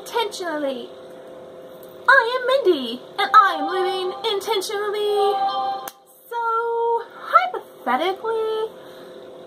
intentionally. I am Mindy, and I am living intentionally. So, hypothetically,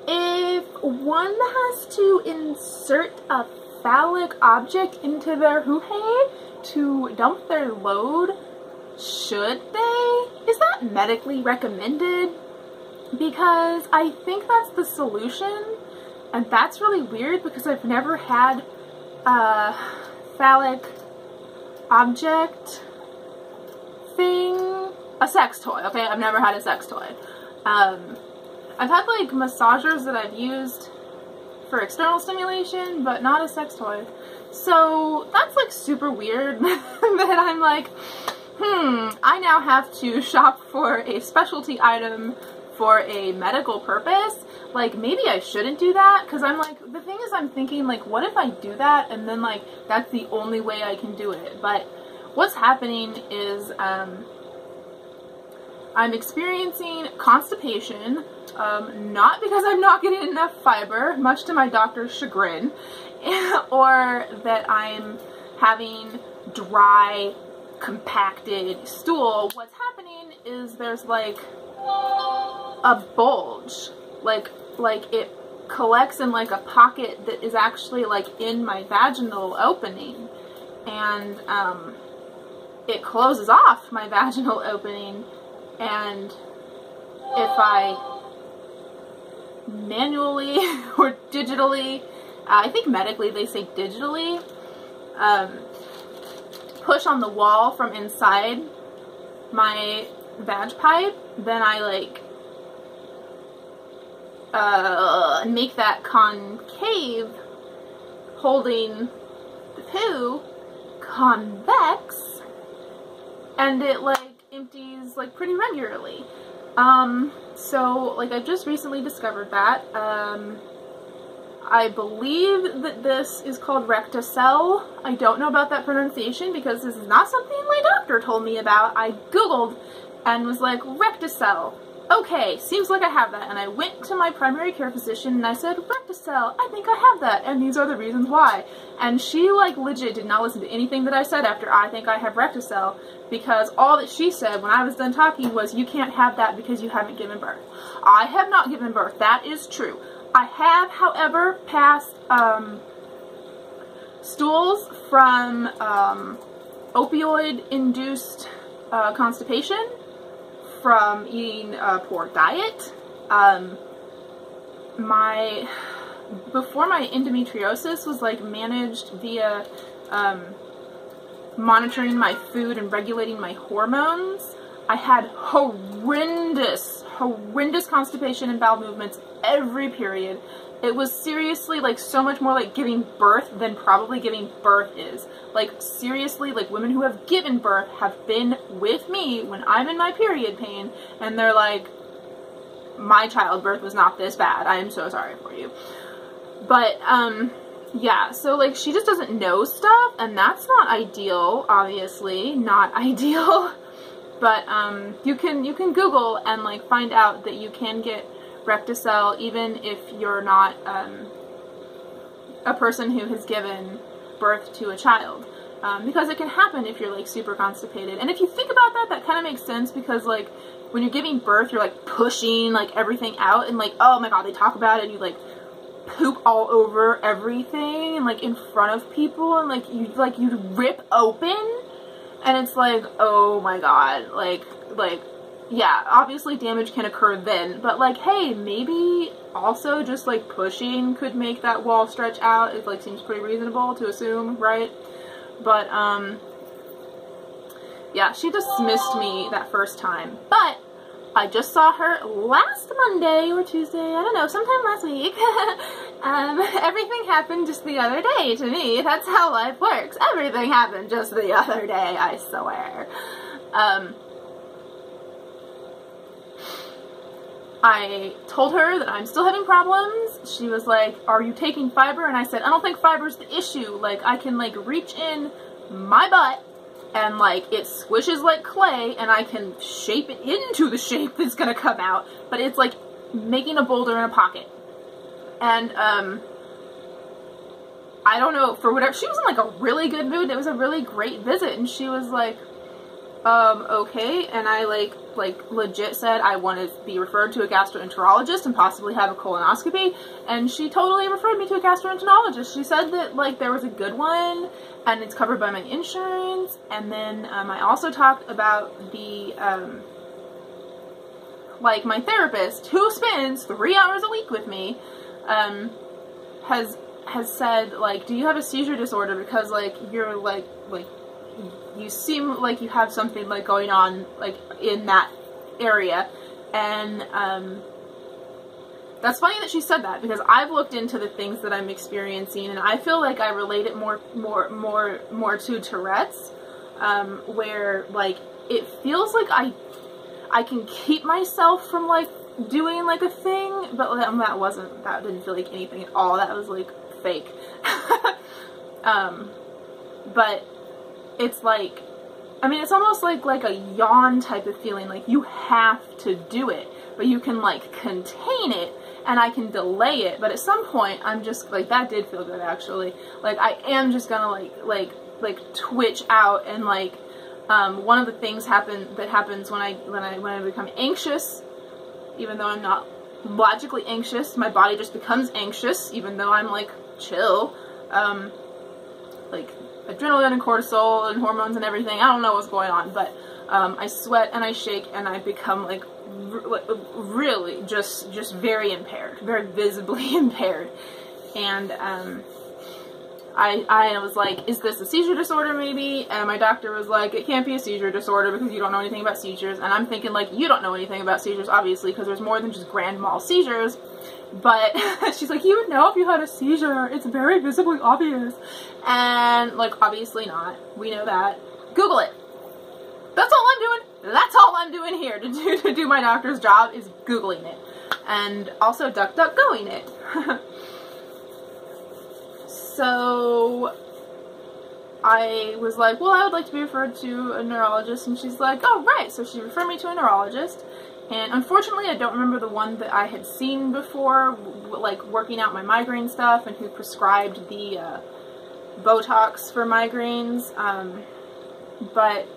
if one has to insert a phallic object into their hoo-ha to dump their load, should they? Is that medically recommended? Because I think that's the solution, and that's really weird because I've never had a phallic object thing. A sex toy, okay? I've never had a sex toy. I've had like massagers that I've used for external stimulation, but not a sex toy. So that's like super weird that I'm like, I now have to shop for a specialty item for a medical purpose. Like, maybe I shouldn't do that, because I'm like, the thing is, I'm thinking like, what if I do that and then like that's the only way I can do it? But what's happening is I'm experiencing constipation, not because I'm not getting enough fiber, much to my doctor's chagrin, or that I'm having dry, compacted stool. What's happening is there's like a bulge, like it collects in like a pocket that is actually like in my vaginal opening, and it closes off my vaginal opening, and if I manually or digitally, I think medically they say digitally, push on the wall from inside my vag pipe, then I like make that concave holding the poo convex, and it like empties like pretty regularly. So like I've just recently discovered that. I believe that this is called rectocele. I don't know about that pronunciation because this is not something my doctor told me about. I googled and was like, rectocele. Okay, seems like I have that. And I went to my primary care physician and I said, rectocele, I think I have that, and these are the reasons why. And she like legit did not listen to anything that I said after I think I have rectocele, because all that she said when I was done talking was, you can't have that because you haven't given birth. I have not given birth. That is true. I have, however, passed stools from opioid-induced constipation, from eating a poor diet. Before my endometriosis was like managed via monitoring my food and regulating my hormones, I had horrendous constipation and bowel movements every period. It was seriously like so much more like giving birth than probably giving birth is. Like seriously, like women who have given birth have been with me when I'm in my period pain, and they're like, my childbirth was not this bad. I am so sorry for you. But yeah, so like she just doesn't know stuff, and that's not ideal, obviously, not ideal. But you can Google and like find out that you can get rectocele even if you're not a person who has given birth to a child, because it can happen if you're like super constipated. And if you think about that, that kind of makes sense, because like when you're giving birth, you're like pushing like everything out, and like, oh my god, they talk about it, you like poop all over everything and like in front of people, and like you rip open, and it's like, oh my god, like yeah, obviously damage can occur then, but like, hey, maybe also just like pushing could make that wall stretch out. It like seems pretty reasonable to assume, right? But yeah, she dismissed me that first time, but I just saw her last Monday or Tuesday, I don't know, sometime last week. Everything happened just the other day to me. That's how life works. Everything happened just the other day, I swear. I told her that I'm still having problems. She was like, are you taking fiber? And I said, I don't think fiber's the issue. Like, I can like reach in my butt and like it squishes like clay, and I can shape it into the shape that's gonna come out, but it's like making a boulder in a pocket. And I don't know, for whatever, she was in like a really good mood. It was a really great visit, and she was like, okay, and I like legit said I want to be referred to a gastroenterologist and possibly have a colonoscopy, and she totally referred me to a gastroenterologist. She said that like there was a good one and it's covered by my insurance, and then I also talked about the like my therapist, who spends 3 hours a week with me, has said like, do you have a seizure disorder, because like you're like you seem like you have something like going on like in that area. And that's funny that she said that, because I've looked into the things that I'm experiencing, and I feel like I relate it more to Tourette's, where like it feels like I can keep myself from like doing like a thing, but that didn't feel like anything at all. That was like fake. But it's like, I mean, it's almost like a yawn type of feeling, like you have to do it, but you can like contain it, and I can delay it, but at some point I'm just like, that did feel good actually, like I am just gonna like twitch out, and like one of the things that happens when I become anxious, even though I'm not logically anxious, my body just becomes anxious even though I'm like chill, like adrenaline and cortisol and hormones and everything. I don't know what's going on, but I sweat and I shake and I become like really just very impaired, very visibly impaired. And I was like, is this a seizure disorder maybe? And my doctor was like, it can't be a seizure disorder because you don't know anything about seizures. And I'm thinking like, you don't know anything about seizures obviously, because there's more than just grand mal seizures. But she's like, you would know if you had a seizure. It's very visibly obvious. And like, obviously not. We know that. Google it. That's all I'm doing. That's all I'm doing here to do my doctor's job, is Googling it. And also DuckDuckGoing it. So I was like, well, I would like to be referred to a neurologist. And she's like, oh, right. So she referred me to a neurologist. And unfortunately, I don't remember the one that I had seen before, like working out my migraine stuff, and who prescribed the Botox for migraines. But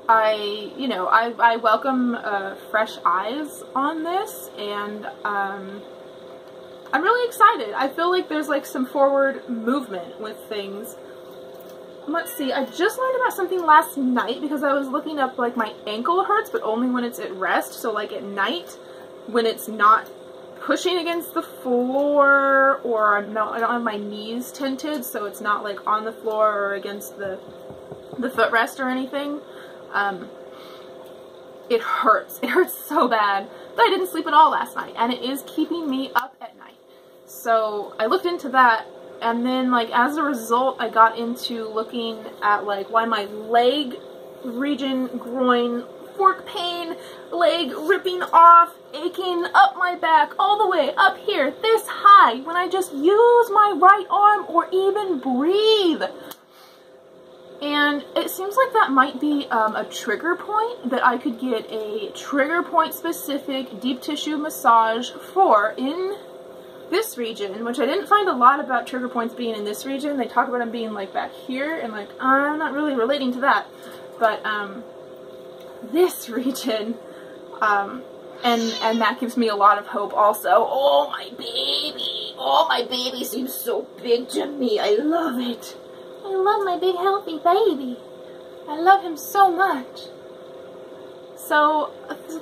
I welcome fresh eyes on this, and I'm really excited. I feel like there's like some forward movement with things. Let's see, I just learned about something last night, because I was looking up like my ankle hurts, but only when it's at rest. So like at night, when it's not pushing against the floor, or I don't have my knees tinted, so it's not like on the floor or against the footrest or anything. It hurts. It hurts so bad. But I didn't sleep at all last night, and it is keeping me up at night. So I looked into that. And then, like, as a result, I got into looking at, like, why my leg region, groin, fork pain, leg ripping off, aching up my back, all the way up here, this high, when I just use my right arm or even breathe. And it seems like that might be a trigger point that I could get a trigger point specific deep tissue massage for in this region, which I didn't find a lot about trigger points being in this region. They talk about them being like back here, and like I'm not really relating to that, but this region, and that gives me a lot of hope also. Oh my baby seems so big to me. I love it. I love my big healthy baby. I love him so much. So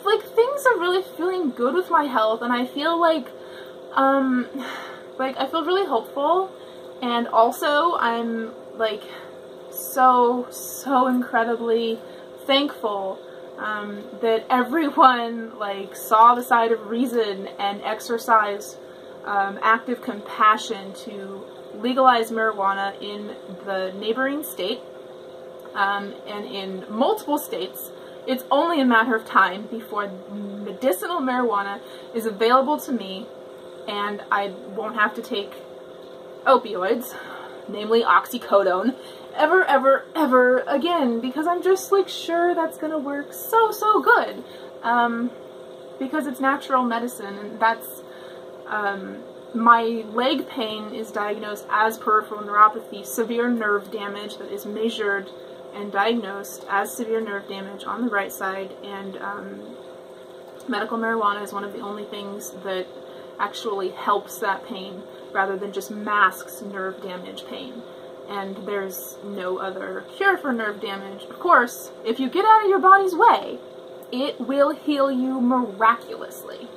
like things are really feeling good with my health, and I feel like I feel really hopeful, and also I'm like so incredibly thankful that everyone like saw the side of reason and exercised active compassion to legalize marijuana in the neighboring state, and in multiple states. It's only a matter of time before medicinal marijuana is available to me, and I won't have to take opioids, namely oxycodone, ever again, because I'm just like sure that's gonna work so good, because it's natural medicine, and that's my leg pain is diagnosed as peripheral neuropathy, severe nerve damage that is measured and diagnosed as severe nerve damage on the right side, and medical marijuana is one of the only things that actually helps that pain rather than just masks nerve damage pain. And there's no other cure for nerve damage. Of course, if you get out of your body's way, it will heal you miraculously.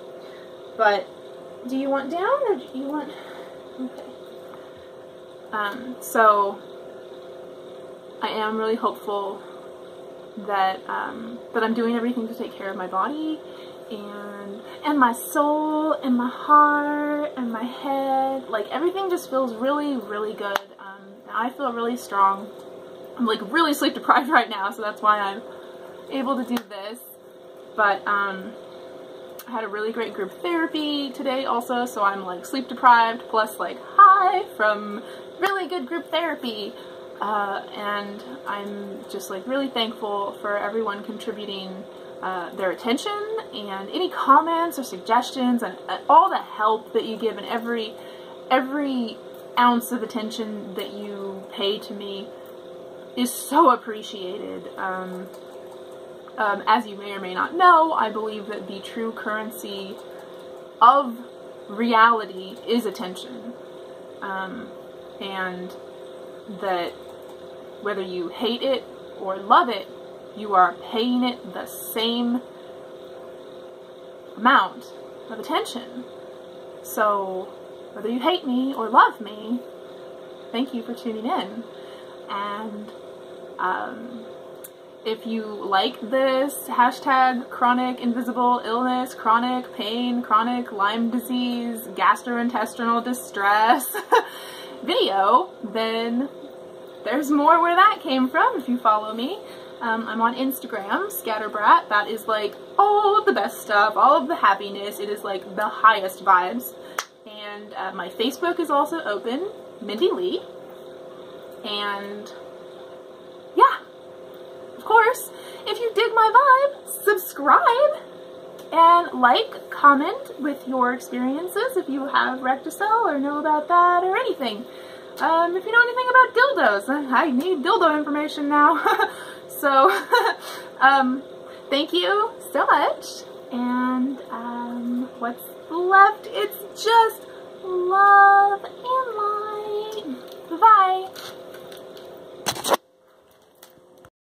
But do you want down or do you want... Okay. So I am really hopeful that that I'm doing everything to take care of my body and my soul and my heart and my head. Like, everything just feels really, really good. I feel really strong. I'm like really sleep deprived right now, so that's why I'm able to do this. But I had a really great group therapy today also, so I'm like sleep deprived plus like high from really good group therapy. And I'm just like really thankful for everyone contributing their attention and any comments or suggestions and all the help that you give, and every ounce of attention that you pay to me is so appreciated. As you may or may not know, I believe that the true currency of reality is attention. And that whether you hate it or love it, you are paying it the same amount of attention. So whether you hate me or love me, thank you for tuning in. And if you like this hashtag chronic invisible illness, chronic pain, chronic Lyme disease, gastrointestinal distress video, then there's more where that came from if you follow me. I'm on Instagram, Scatterbrat. That is like all of the best stuff, all of the happiness. It is like the highest vibes. And my Facebook is also open, Mindy Lee. And yeah, of course, if you dig my vibe, subscribe and like, comment with your experiences if you have Rectocele or know about that or anything. If you know anything about dildos, I need dildo information now. So, thank you so much. And what's left? It's just love and light. Bye.